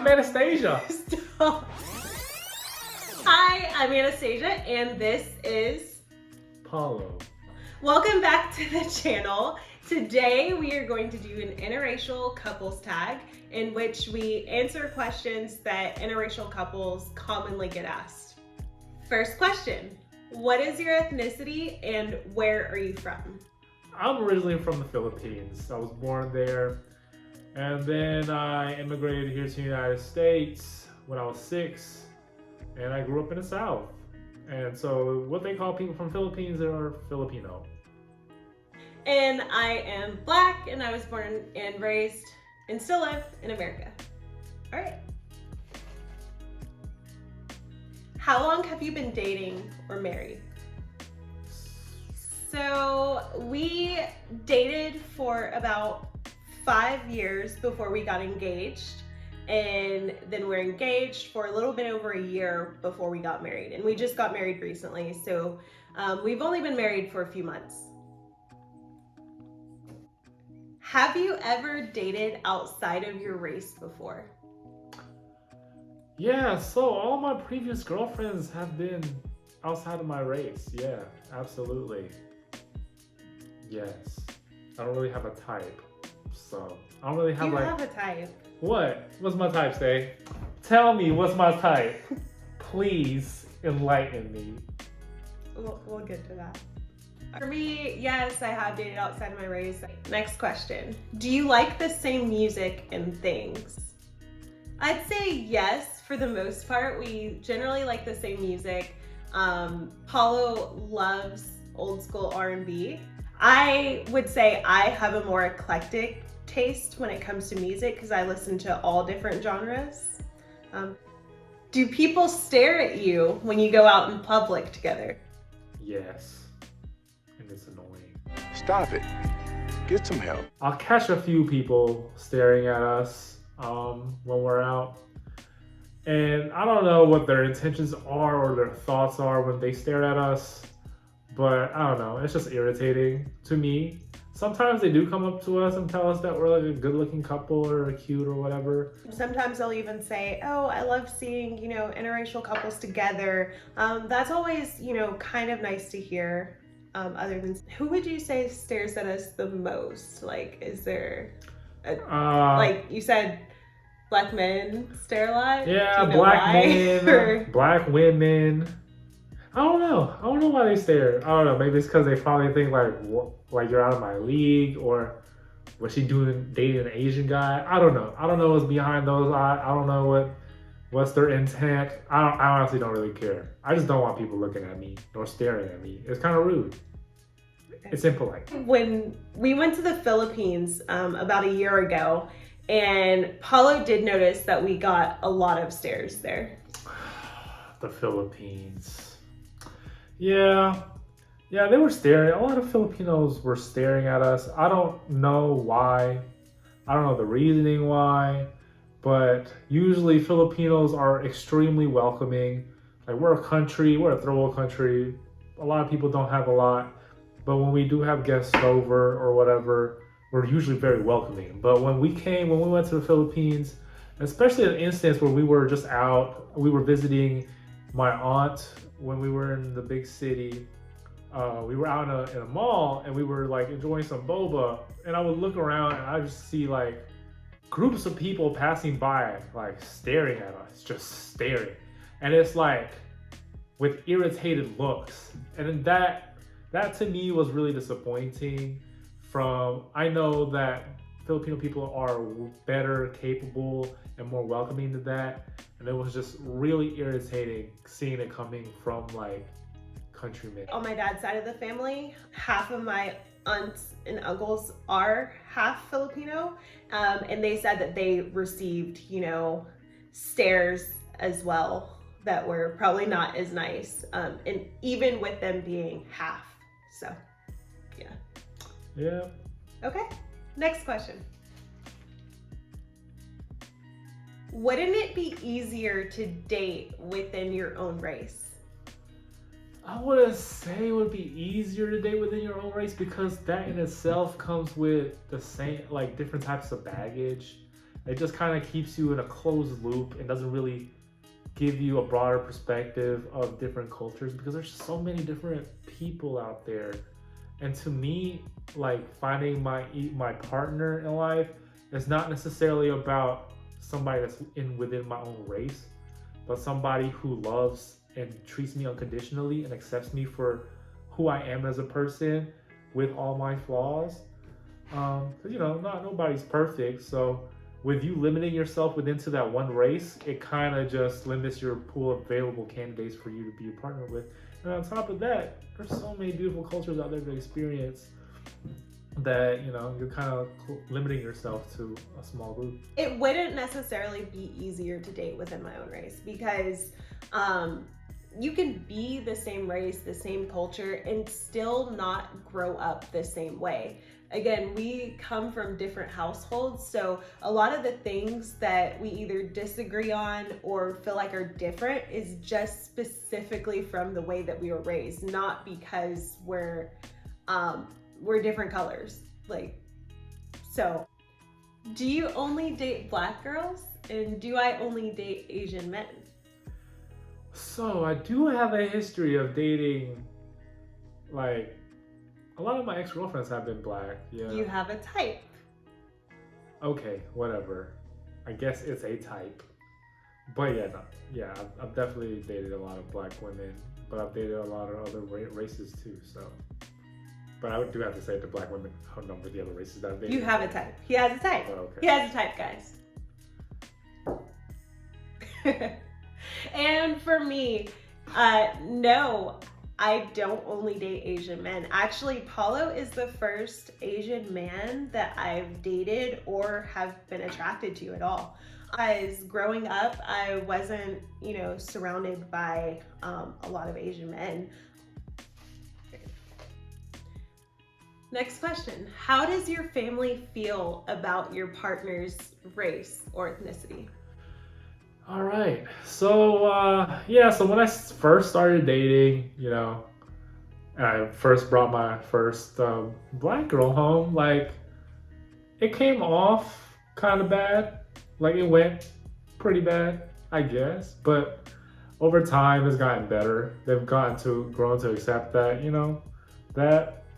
I'm Anastasia. Stop. Hi, I'm Anastasia, and this is Paulo. Welcome back to the channel. Today we are going to do an interracial couples tag in which we answer questions that interracial couples commonly get asked. First question, what is your ethnicity and where are you from? I'm originally from the Philippines. I was born there, and then I immigrated here to the United States when I was 6, and I grew up in the South. And so what they call people from Philippines are Filipino. And I am Black, and I was born and raised and still live in America. All right. How long have you been dating or married? So we dated for about 5 years before we got engaged, and then we're engaged for a little bit over a year before we got married, and we just got married recently, so we've only been married for a few months. Have you ever dated outside of your race before? Yeah, so all my previous girlfriends have been outside of my race. Yeah, absolutely. Yes. I don't really have a type. So I don't really have You like have a type. What? What's my type, Stay? Tell me what's my type. Please enlighten me. We'll get to that. For me, yes, I have dated outside of my race. Next question. Do you like the same music and things? I'd say yes, for the most part. We generally like the same music. Paulo loves old school R&B. I would say I have a more eclectic taste when it comes to music because I listen to all different genres. Do people stare at you when you go out in public together? Yes. And it's annoying. Stop it. Get some help. I'll catch a few people staring at us when we're out. And I don't know what their intentions are or their thoughts are when they stare at us. But I don't know, it's just irritating to me. Sometimes they do come up to us and tell us that we're like a good looking couple or cute or whatever. Sometimes they'll even say, oh, I love seeing, interracial couples together. That's always, kind of nice to hear. Other than, who would you say stares at us the most? Like, is there, like you said, Black men stare a lot? Yeah, Do you know Black why? men, Black women. I don't know why they stare. I don't know. Maybe it's because they probably think like you're out of my league, or was she dating an Asian guy? I don't know. I don't know what's behind those eyes. I don't know what's their intent. I honestly don't really care. I just don't want people looking at me or staring at me. It's kind of rude. It's impolite. When we went to the Philippines about a year ago, and Paulo did notice that we got a lot of stares there. The Philippines. Yeah, they were staring. A lot of Filipinos were staring at us. I don't know why. I don't know the reasoning why, but usually Filipinos are extremely welcoming. Like, we're a third world country. A lot of people don't have a lot, but when we do have guests over or whatever, we're usually very welcoming. But when we went to the Philippines, especially an instance where we were just out, we were visiting my aunt when we were in the big city. We were out in a mall and we were like enjoying some boba, and I would look around and I just see like groups of people passing by, like staring at us, just staring. And it's like with irritated looks. And then that to me was really disappointing. I know that Filipino people are better capable and more welcoming to that, and it was just really irritating seeing it coming from like countrymen. On my dad's side of the family, half of my aunts and uncles are half Filipino, and they said that they received, stares as well that were probably not as nice, and even with them being half. So, Yeah. Okay, next question. Wouldn't it be easier to date within your own race? I wouldn't say it would be easier to date within your own race, because that in itself comes with the same, like, different types of baggage. It just kind of keeps you in a closed loop and doesn't really give you a broader perspective of different cultures, because there's so many different people out there. And to me, like, finding my partner in life is not necessarily about somebody that's within my own race, but somebody who loves and treats me unconditionally and accepts me for who I am as a person with all my flaws. 'Cause, you know, not nobody's perfect. So with you limiting yourself within to that one race, it kind of just limits your pool of available candidates for you to be a partner with. And on top of that, there's so many beautiful cultures out there to experience that, you know, you're kind of limiting yourself to a small group. It wouldn't necessarily be easier to date within my own race, because you can be the same race, the same culture, and still not grow up the same way. Again, we come from different households, so a lot of the things that we either disagree on or feel like are different is just specifically from the way that we were raised, not because we're different colors. Like, so do you only date Black girls, and do I only date Asian men? So I do have a history of dating, like, a lot of my ex-girlfriends have been Black. Yeah. You have a type. Okay, whatever. I guess it's a type. But yeah, no, yeah, I've definitely dated a lot of Black women, but I've dated a lot of other races too. So, but I do have to say the Black women outnumber the other races that I've dated. You have a type. He has a type. Oh, okay. He has a type, guys. And for me, no, I don't only date Asian men. Actually, Paulo is the first Asian man that I've dated or have been attracted to at all. As growing up, I wasn't, you know, surrounded by a lot of Asian men. Next question. How does your family feel about your partner's race or ethnicity? All right. So, so when I first started dating, you know, and I first brought my first Black girl home, like, it came off kind of bad. Like, it went pretty bad, I guess. But over time, it's gotten better. They've grown to accept that,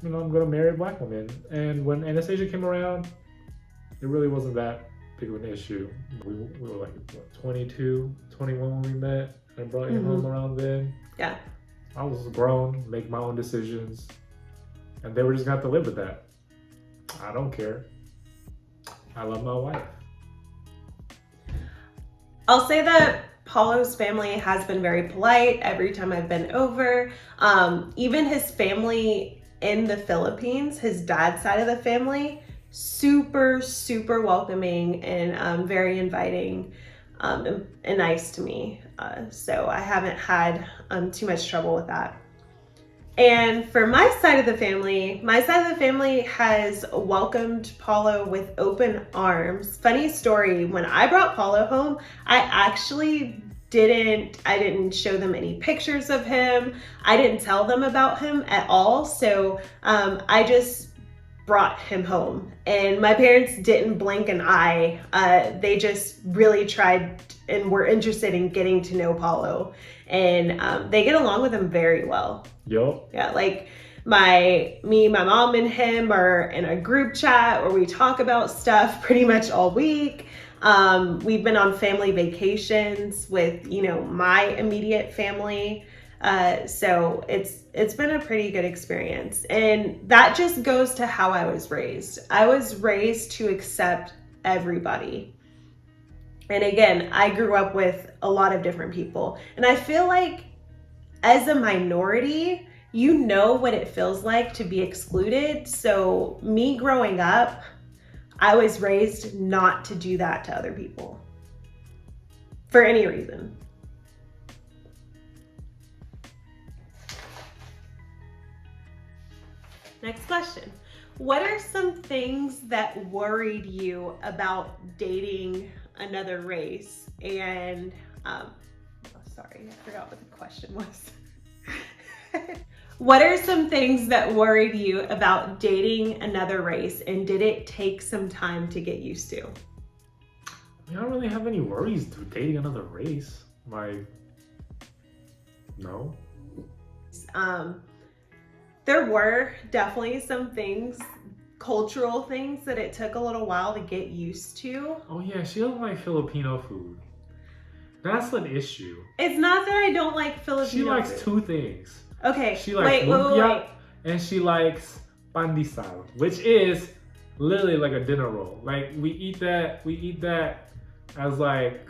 I'm going to marry a Black woman. And when Anastasia came around, it really wasn't that big of an issue. We were like, what, 22, 21 when we met. I brought him home around then. Yeah. I was grown, make my own decisions, and they were just going to have to live with that. I don't care. I love my wife. I'll say that Paulo's family has been very polite every time I've been over. Even his family in the Philippines, his dad's side of the family, super, super welcoming and very inviting and nice to me. So I haven't had too much trouble with that. And for my side of the family has welcomed Paulo with open arms. Funny story, when I brought Paulo home, I didn't show them any pictures of him. I didn't tell them about him at all. So I just brought him home, and my parents didn't blink an eye. They just really tried and were interested in getting to know Paulo, and they get along with him very well. Yup. Yeah, like my mom and him are in a group chat where we talk about stuff pretty much all week. We've been on family vacations with, my immediate family. So it's been a pretty good experience. And that just goes to how I was raised. I was raised to accept everybody. And again, I grew up with a lot of different people. And I feel like as a minority, you know what it feels like to be excluded. So me growing up, I was raised not to do that to other people for any reason. Next question. What are some things that worried you about dating another race? And, sorry, I forgot what the question was. What are some things that worried you about dating another race, and did it take some time to get used to? I don't really have any worries to dating another race. No. There were definitely some things, cultural things, that it took a little while to get used to. Oh yeah, she doesn't like Filipino food. That's an issue. It's not that I don't like Filipino She likes food. two things. Okay, She likes wait. lumpia and she likes pandesal, which is literally like a dinner roll. Like we eat that as like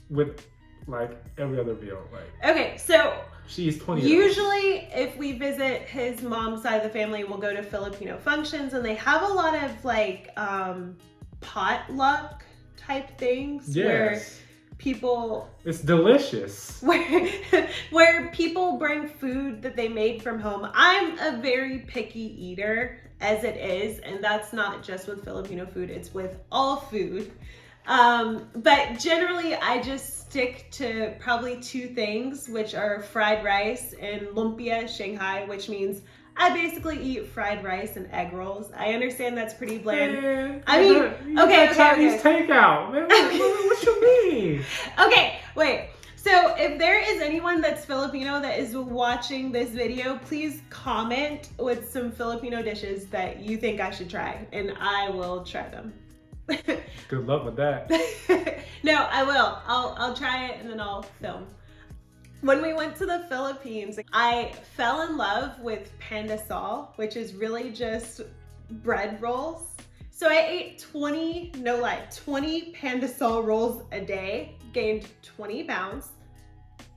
with like every other meal. Like Okay, so she's 20. usually if we visit his mom's side of the family, we'll go to Filipino functions, and they have a lot of like potluck type things where Yes. people It's delicious. where people bring food that they made from home. I'm a very picky eater as it is, and that's not just with Filipino food, it's with all food. But generally I just stick to probably two things, which are fried rice and lumpia Shanghai, which means I basically eat fried rice and egg rolls. I understand that's pretty bland. Man, I mean, okay, Chinese takeout, man. What you mean? Okay, wait. So if there is anyone that's Filipino that is watching this video, please comment with some Filipino dishes that you think I should try, and I will try them. Good luck with that. No, I will. I'll try it and then I'll film. When we went to the Philippines, I fell in love with pandesal, which is really just bread rolls. So I ate 20 pandesal rolls a day, gained 20 pounds,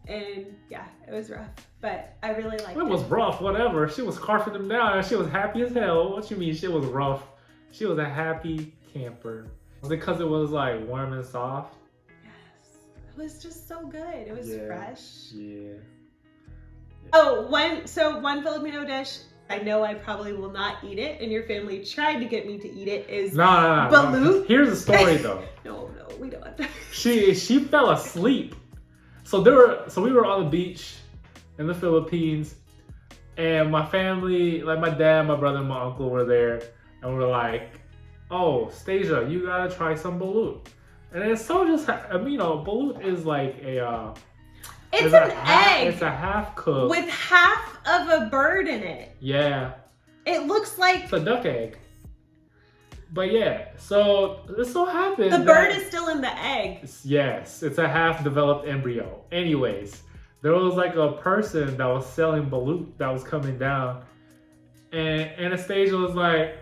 and yeah, it was rough, but I really liked it. It was rough, whatever. She was carving them down and she was happy as hell. What you mean she was rough? She was a happy camper. Was it because it was like warm and soft? Yes, it was just so good. It was fresh. Yeah. Oh, one Filipino dish, I know I probably will not eat it, and your family tried to get me to eat it, is No. balut. Here's the story though. No, we don't. She fell asleep. So we were on the beach in the Philippines, and my family, like my dad, my brother, and my uncle were there, and we're like, "Oh, Stasia, you gotta try some balut." And it's so just, balut is like It's an egg. It's a half cooked with half of a bird in it. Yeah. It looks like It's a duck egg. But yeah, so it so happened the bird is still in the egg. Yes, it's a half-developed embryo. Anyways, there was like a person that was selling balut that was coming down, and Anastasia was like,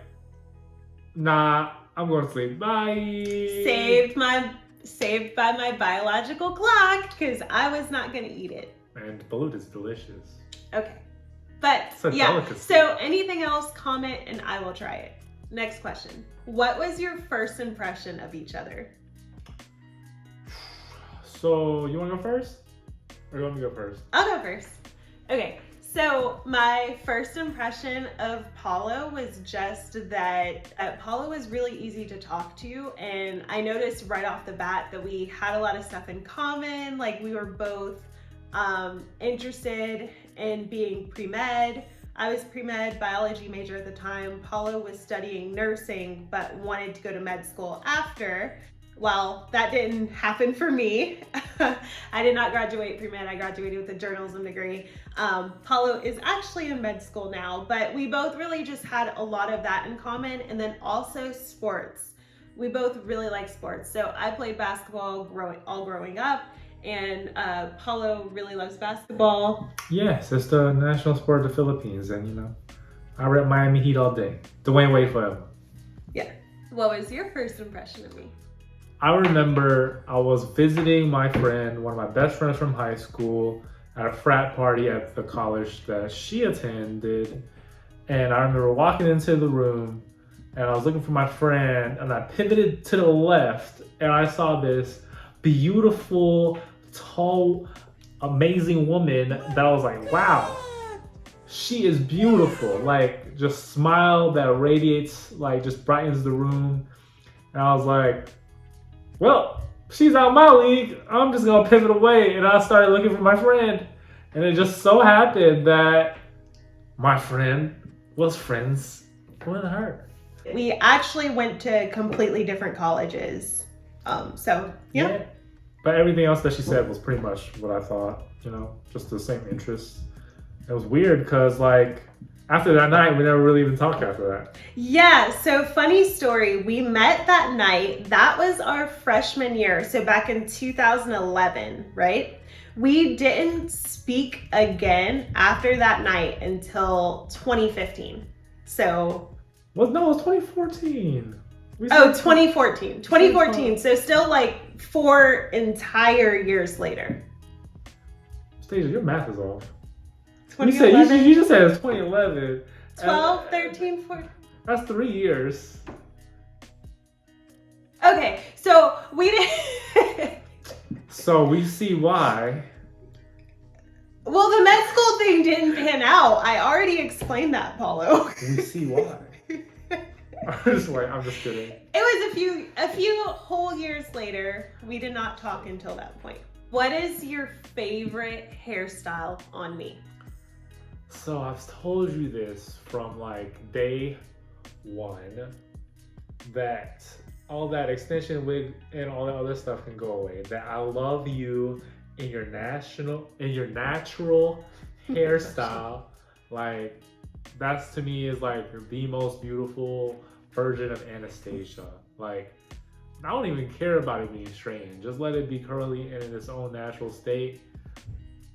"Nah, I'm going to sleep. Bye." Saved by my biological clock, because I was not going to eat it. And balut is delicious. Okay, but It's a yeah. delicacy. So anything else, comment, and I will try it. Next question. What was your first impression of each other? So, you want to go first? Or you want me to go first? I'll go first. Okay, so my first impression of Paulo was just that Paulo was really easy to talk to, and I noticed right off the bat that we had a lot of stuff in common. Like, we were both interested in being pre-med. I was pre-med biology major at the time. Paulo was studying nursing but wanted to go to med school after. Well, that didn't happen for me. I did not graduate pre-med. I graduated with a journalism degree. Paulo is actually in med school now, but we both really just had a lot of that in common. And then also sports. We both really like sports. So I played basketball growing up, and Paulo really loves basketball. Yes, it's the national sport of the Philippines, and I rep Miami Heat all day. Dwayne Wade forever. Yeah. What was your first impression of me? I remember I was visiting my friend, one of my best friends from high school, at a frat party at the college that she attended. And I remember walking into the room, and I was looking for my friend, and I pivoted to the left, and I saw this beautiful, tall, amazing woman that I was like, wow, she is beautiful. Like, just smile that radiates, like, just brightens the room. And I was like, well, she's out of my league. I'm just gonna pivot away. And I started looking for my friend. And it just so happened that my friend was friends with her. We actually went to completely different colleges. So yeah. But everything else that she said was pretty much what I thought, just the same interests. It was weird because, like, after that night, we never really even talked after that. Yeah, so funny story. We met that night. That was our freshman year. So back in 2011, right? We didn't speak again after that night until 2015. So. No, it was 2014. 2014. 2014. So still like 4 entire years later. Stasia, your math is off. 2011. You just said it's 2011. 12, 13, 14. That's 3 years. Okay, so we didn't. So we see why. Well, the med school thing didn't pan out. I already explained that, Paulo. We see why. I'm just kidding. It was a few whole years later. We did not talk until that point. What is your favorite hairstyle on me? So I've told you this from like day one, that all that extension wig and all that other stuff can go away. That I love you in your natural hairstyle. Like, that's to me is like the most beautiful version of Anastasia. Like, I don't even care about it being straightened. Just let it be curly and in its own natural state,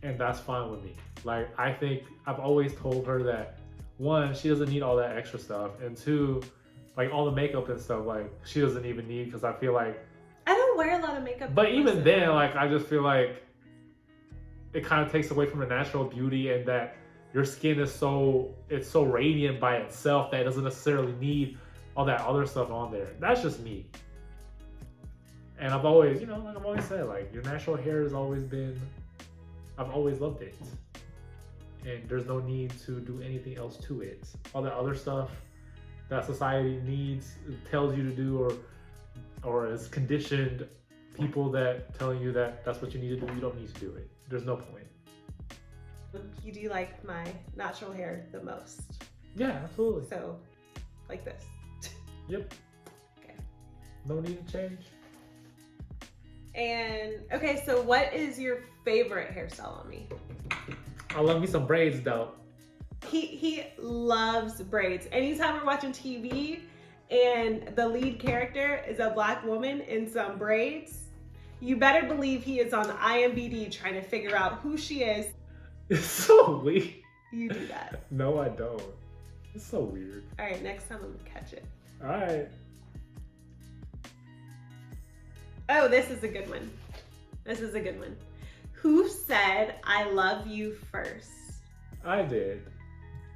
and that's fine with me. Like, I think I've always told her that, one, she doesn't need all that extra stuff, and two, like all the makeup and stuff, like she doesn't even need, because I feel like I don't wear a lot of makeup. But even then, like, I just feel like it kind of takes away from the natural beauty, and that your skin is so radiant by itself that it doesn't necessarily need all that other stuff on there. That's just me. And I've always, like I've always said, like, your natural hair has always been, I've always loved it. And there's no need to do anything else to it. All that other stuff that society needs, tells you to do, or is conditioned people that telling you that that's what you need to do, you don't need to do it. There's no point. You do like my natural hair the most. Yeah, absolutely. So, like this. Yep. Okay. No need to change. And, okay, so what is your favorite hairstyle on me? I love me some braids, though. He loves braids. Anytime we're watching TV and the lead character is a black woman in some braids, you better believe he is on Ambw trying to figure out who she is. It's so weird. You do that. No, I don't. It's so weird. All right, next time I'm gonna catch it. All right. Oh, this is a good one. This is a good one. Who said I love you first? I did.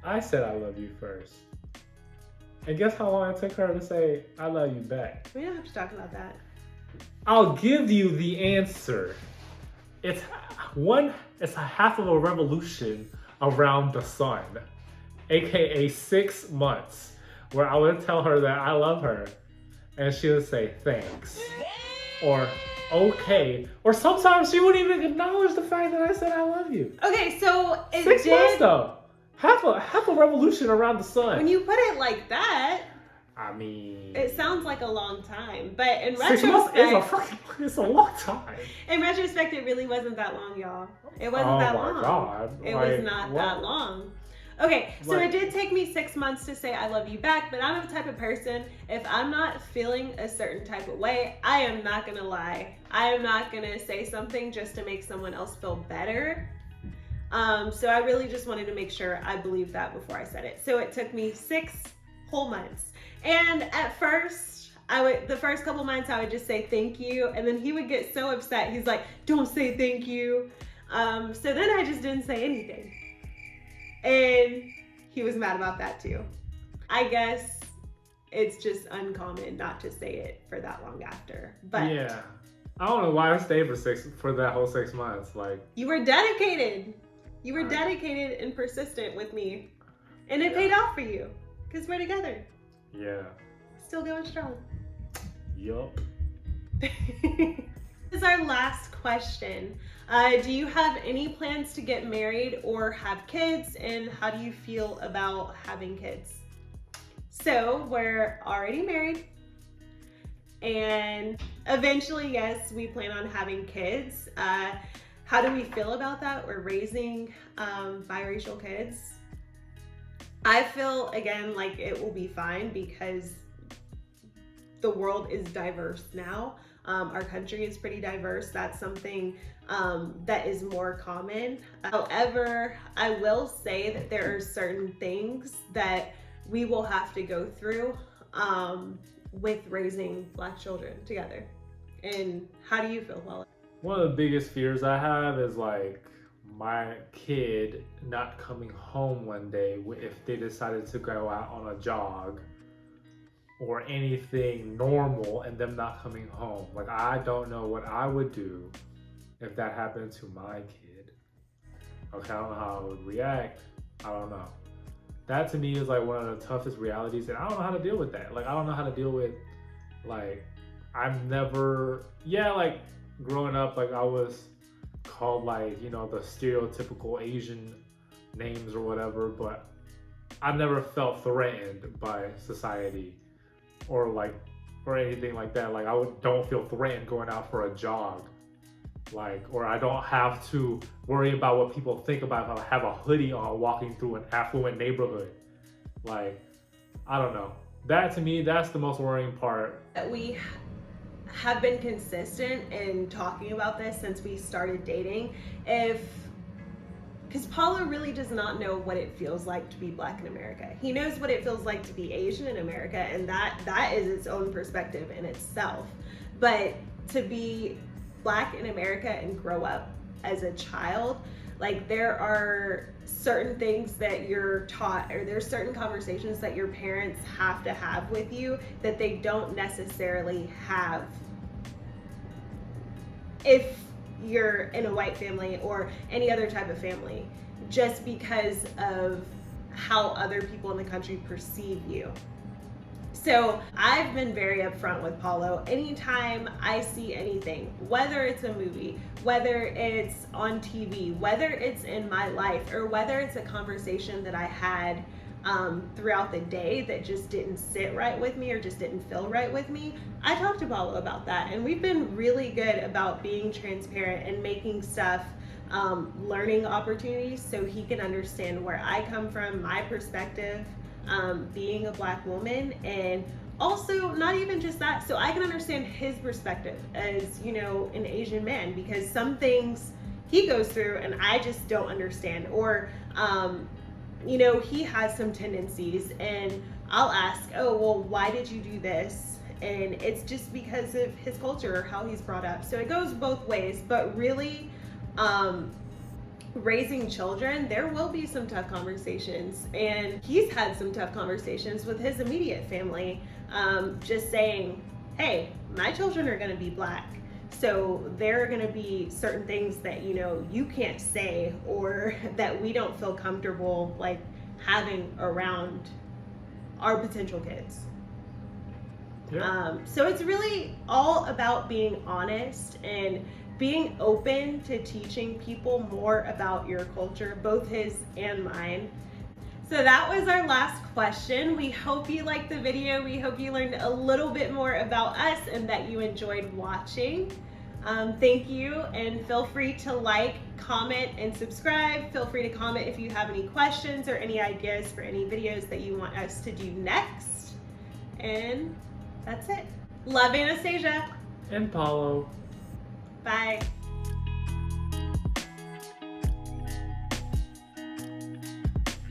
I said I love you first. And guess how long it took her to say I love you back? We don't have to talk about that. I'll give you the answer. It's a half of a revolution around the sun, aka 6 months, where I would tell her that I love her, and she would say thanks, or okay, or sometimes she wouldn't even acknowledge the fact that I said I love you. Okay, so it 6 did. months though, half a revolution around the sun. When you put it like that, I mean, it sounds like a long time, but in 6 months retrospect, it's a long time. in retrospect, it really wasn't that long, y'all. It wasn't that long. Oh my God. It Like, was not that long. Okay, so it did take me 6 months to say I love you back, but I'm the type of person, if I'm not feeling a certain type of way, I am not gonna lie. I am not gonna say something just to make someone else feel better. So I really just wanted to make sure I believed that before I said it. So it took me 6 whole months. And at first, the first couple months I would just say thank you, and then he would get so upset. He's like, don't say thank you. So then I just didn't say anything. And he was mad about that too. I guess it's just uncommon not to say it for that long after. But yeah, I don't know why I stayed for that whole 6 months. Like, you were dedicated. You were dedicated and persistent with me, and it paid off for you because we're together. Yeah. Still going strong. Yup. This is our last question. Do you have any plans to get married or have kids, and how do you feel about having kids? So we're already married. And eventually, yes, we plan on having kids. How do we feel about that? We're raising biracial kids. I feel, again, like it will be fine because the world is diverse now. Our country is pretty diverse. That's something that is more common. However, I will say that there are certain things that we will have to go through with raising Black children together. And how do you feel, Paula? One of the biggest fears I have is like my kid not coming home one day if they decided to go out on a jog or anything normal and them not coming home. Like, I don't know what I would do if that happened to my kid. Okay, I don't know how I would react. I don't know. That to me is like one of the toughest realities, and I don't know how to deal with that. Like, I don't know how to deal with, like, I've never, like, growing up, like, I was called, like, you know, the stereotypical Asian names or whatever, but I never felt threatened by society or anything like that. Like, don't feel threatened going out for a jog, like, or I don't have to worry about what people think about if I have a hoodie on walking through an affluent neighborhood. Like, I don't know. That to me, that's the most worrying part. We have been consistent in talking about this since we started dating. Because Paulo really does not know what it feels like to be Black in America. He knows what it feels like to be Asian in America, and that is its own perspective in itself. But to be Black in America and grow up as a child, like, there are certain things that you're taught, or there's certain conversations that your parents have to have with you that they don't necessarily have if you're in a white family or any other type of family, just because of how other people in the country perceive you. So I've been very upfront with Paulo. Anytime I see anything, whether it's a movie, whether it's on TV, whether it's in my life, or whether it's a conversation that I had throughout the day that just didn't sit right with me or just didn't feel right with me, I talked to Paulo about that. And we've been really good about being transparent and making stuff learning opportunities so he can understand where I come from, my perspective, being a Black woman, and also not even just that, so I can understand his perspective as, you know, an Asian man, because some things he goes through and I just don't understand, or you know, he has some tendencies and I'll ask, oh, well, why did you do this? And it's just because of his culture or how he's brought up. So it goes both ways, but really, raising children, there will be some tough conversations, and he's had some tough conversations with his immediate family, just saying, hey, my children are going to be Black, so there are going to be certain things that, you know, you can't say, or that we don't feel comfortable like having around our potential kids. Yeah. So it's really all about being honest and being open to teaching people more about your culture, both his and mine. So that was our last question. We hope you liked the video. We hope you learned a little bit more about us and that you enjoyed watching. Thank you, and feel free to like, comment, and subscribe. Feel free to comment if you have any questions or any ideas for any videos that you want us to do next. And that's it. Love, Anastasia. And Paulo. Bye.